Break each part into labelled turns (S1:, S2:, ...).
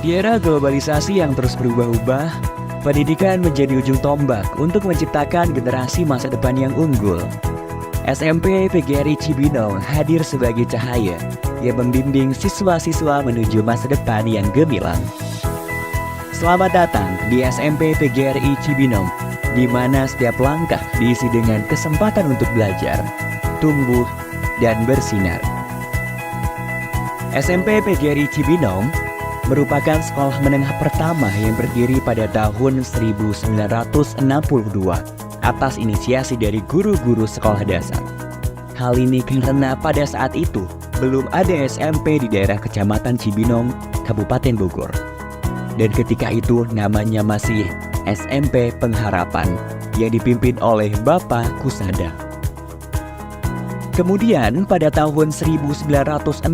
S1: Di era globalisasi yang terus berubah-ubah, pendidikan menjadi ujung tombak untuk menciptakan generasi masa depan yang unggul. SMP PGRI Cibinong hadir sebagai cahaya yang membimbing siswa-siswa menuju masa depan yang gemilang. Selamat datang di SMP PGRI Cibinong, di mana setiap langkah diisi dengan kesempatan untuk belajar, tumbuh, dan bersinar. SMP PGRI Cibinong merupakan sekolah menengah pertama yang berdiri pada tahun 1962 atas inisiasi dari guru-guru sekolah dasar. Hal ini karena pada saat itu belum ada SMP di daerah Kecamatan Cibinong, Kabupaten Bogor. Dan ketika itu namanya masih SMP Pengharapan yang dipimpin oleh Bapak Kusada. Kemudian pada tahun 1965,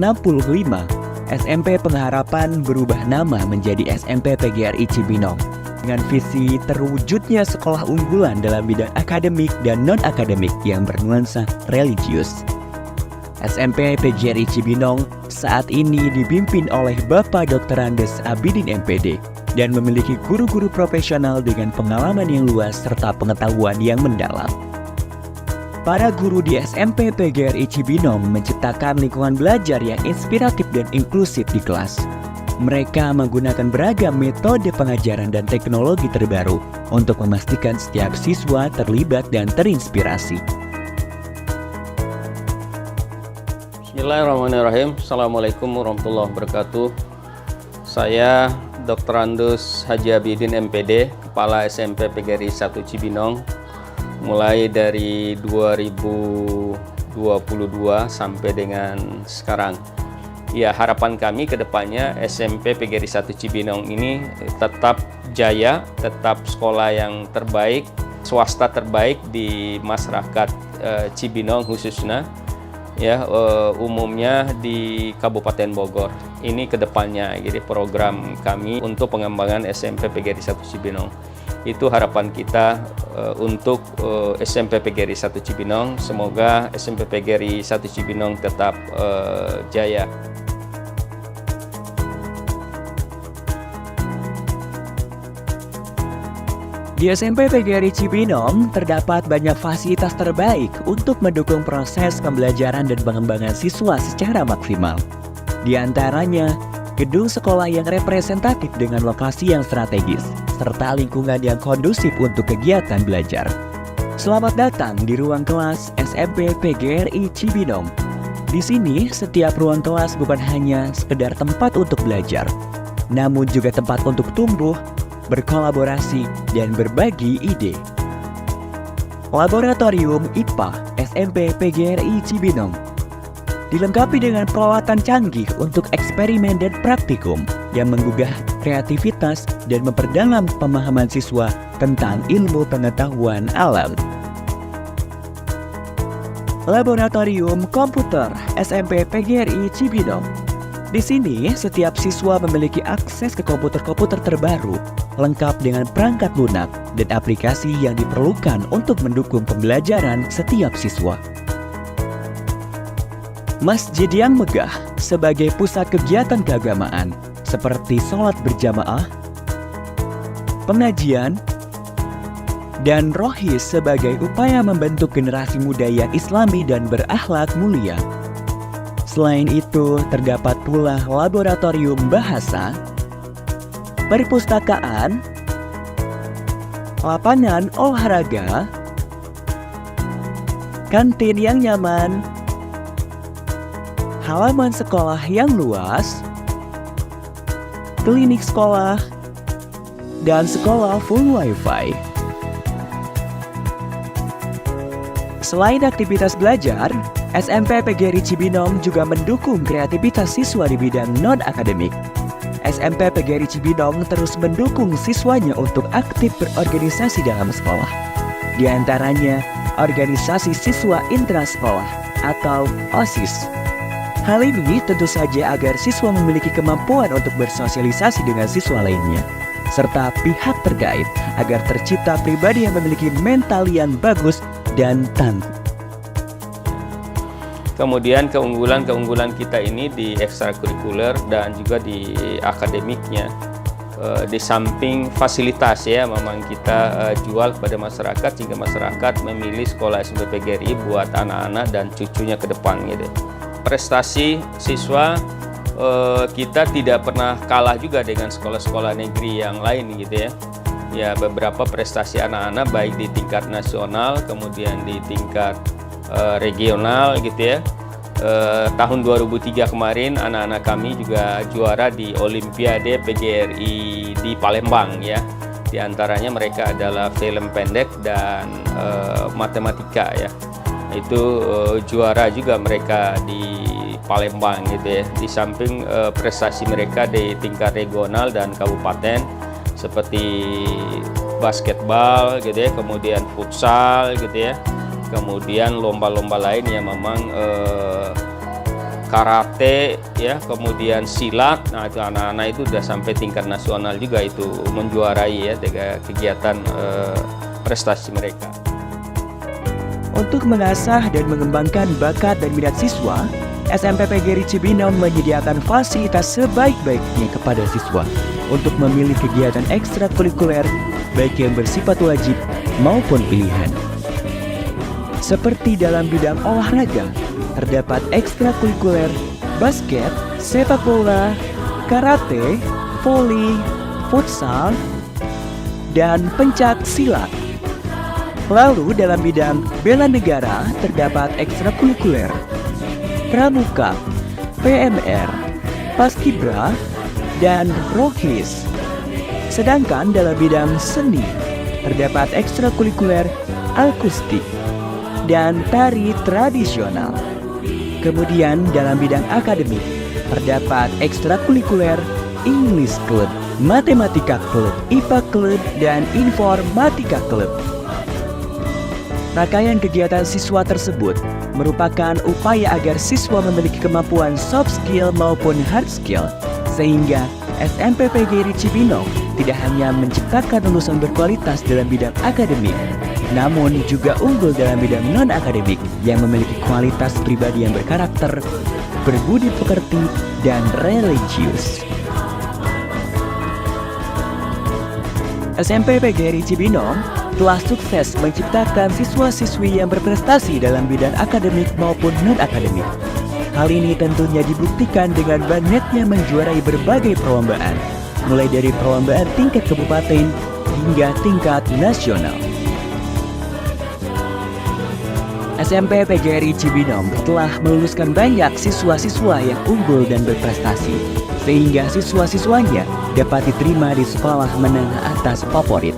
S1: SMP Pengharapan berubah nama menjadi SMP PGRI Cibinong dengan visi terwujudnya sekolah unggulan dalam bidang akademik dan non-akademik yang bernuansa religius. SMP PGRI Cibinong saat ini dipimpin oleh Bapak Dr. Andes Abidin MPD dan memiliki guru-guru profesional dengan pengalaman yang luas serta pengetahuan yang mendalam. Para guru di SMP PGRI Cibinong menciptakan lingkungan belajar yang inspiratif dan inklusif di kelas. Mereka menggunakan beragam metode pengajaran dan teknologi terbaru untuk memastikan setiap siswa terlibat dan terinspirasi.
S2: Bismillahirrahmanirrahim. Assalamualaikum warahmatullahi wabarakatuh. Saya Dr. Andus Haji Abidin MPD, Kepala SMP PGRI 1 Cibinong, mulai dari 2022 sampai dengan sekarang. Ya, harapan kami ke depannya SMP PGRI 1 Cibinong ini tetap jaya, tetap sekolah yang terbaik, swasta terbaik di masyarakat Cibinong khususnya, ya umumnya di Kabupaten Bogor. Ini ke depannya, jadi program kami untuk pengembangan SMP PGRI 1 Cibinong. Itu harapan kita untuk SMP PGRI 1 Cibinong. Semoga SMP PGRI 1 Cibinong tetap jaya.
S1: Di SMP PGRI Cibinong terdapat banyak fasilitas terbaik untuk mendukung proses pembelajaran dan pengembangan siswa secara maksimal. Di antaranya, gedung sekolah yang representatif dengan lokasi yang strategis, serta lingkungan yang kondusif untuk kegiatan belajar. Selamat datang di ruang kelas SMP PGRI Cibinong. Di sini, setiap ruang kelas bukan hanya sekedar tempat untuk belajar, namun juga tempat untuk tumbuh, berkolaborasi, dan berbagi ide. Laboratorium IPA SMP PGRI Cibinong dilengkapi dengan peralatan canggih untuk eksperimen dan praktikum yang menggugah kreativitas dan memperdalam pemahaman siswa tentang ilmu pengetahuan alam. Laboratorium Komputer SMP PGRI Cibinong. Di sini, setiap siswa memiliki akses ke komputer-komputer terbaru, lengkap dengan perangkat lunak dan aplikasi yang diperlukan untuk mendukung pembelajaran setiap siswa. Masjid yang megah sebagai pusat kegiatan keagamaan seperti sholat berjamaah, pengajian, dan rohis sebagai upaya membentuk generasi muda yang islami dan berakhlak mulia. Selain itu, terdapat pula laboratorium bahasa, perpustakaan, lapangan olahraga, kantin yang nyaman, halaman sekolah yang luas, klinik sekolah, dan sekolah full wifi. Selain aktivitas belajar, SMP PGRI Cibinong juga mendukung kreativitas siswa di bidang non-akademik. SMP PGRI Cibinong terus mendukung siswanya untuk aktif berorganisasi dalam sekolah. Di antaranya, organisasi siswa intrasekolah atau OSIS. Hal ini tentu saja agar siswa memiliki kemampuan untuk bersosialisasi dengan siswa lainnya, serta pihak terkait agar tercipta pribadi yang memiliki mental yang bagus dan tangguh.
S2: Kemudian keunggulan kita ini di ekstrakurikuler dan juga di akademiknya. Di samping fasilitas ya, memang kita jual kepada masyarakat sehingga masyarakat memilih sekolah SMP PGRI buat anak-anak dan cucunya ke depan gitu. Prestasi siswa kita tidak pernah kalah juga dengan sekolah-sekolah negeri yang lain gitu ya. Ya, beberapa prestasi anak-anak baik di tingkat nasional kemudian di tingkat regional gitu ya. Tahun 2003 kemarin anak-anak kami juga juara di Olimpiade PGRI di Palembang ya. Di antaranya mereka adalah film pendek dan matematika ya. Itu juara juga mereka di Palembang gitu ya. Di samping prestasi mereka di tingkat regional dan kabupaten seperti basketball gitu ya, kemudian futsal gitu ya. Kemudian lomba-lomba lain yang memang karate ya, kemudian silat. Nah, itu anak-anak itu udah sampai tingkat nasional juga itu menjuarai ya dengan kegiatan prestasi mereka.
S1: Untuk mengasah dan mengembangkan bakat dan minat siswa, SMP PGRI Cibinong menyediakan fasilitas sebaik-baiknya kepada siswa untuk memilih kegiatan ekstrakurikuler baik yang bersifat wajib maupun pilihan. Seperti dalam bidang olahraga, terdapat ekstrakurikuler basket, sepak bola, karate, voli, futsal, dan pencak silat. Lalu dalam bidang bela negara terdapat ekstrakurikuler pramuka, PMR, paskibra, dan rohis. Sedangkan dalam bidang seni terdapat ekstrakurikuler akustik dan tari tradisional. Kemudian dalam bidang akademik terdapat ekstrakurikuler English Club, Matematika Club, IPA Club, dan Informatika Club. Rangkaian kegiatan siswa tersebut merupakan upaya agar siswa memiliki kemampuan soft skill maupun hard skill, sehingga SMP PGRI Cibinong tidak hanya menciptakan lulusan berkualitas dalam bidang akademik, namun juga unggul dalam bidang non-akademik yang memiliki kualitas pribadi yang berkarakter, berbudi pekerti, dan religius. SMP PGRI Cibinong telah sukses menciptakan siswa-siswi yang berprestasi dalam bidang akademik maupun non-akademik. Hal ini tentunya dibuktikan dengan banyaknya menjuarai berbagai perlombaan, mulai dari perlombaan tingkat kabupaten hingga tingkat nasional. SMP PGRI Cibinong telah meluluskan banyak siswa-siswa yang unggul dan berprestasi, sehingga siswa-siswanya dapat diterima di sekolah menengah atas favorit.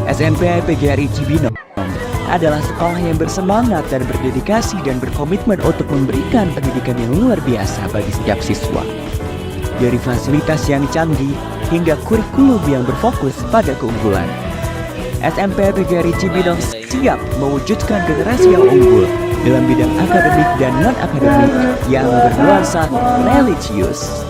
S1: SMP PGRI Cibinong adalah sekolah yang bersemangat dan berdedikasi dan berkomitmen untuk memberikan pendidikan yang luar biasa bagi setiap siswa. Dari fasilitas yang canggih hingga kurikulum yang berfokus pada keunggulan, SMP PGRI Cibinong siap mewujudkan generasi yang unggul dalam bidang akademik dan non-akademik yang bernuansa religius.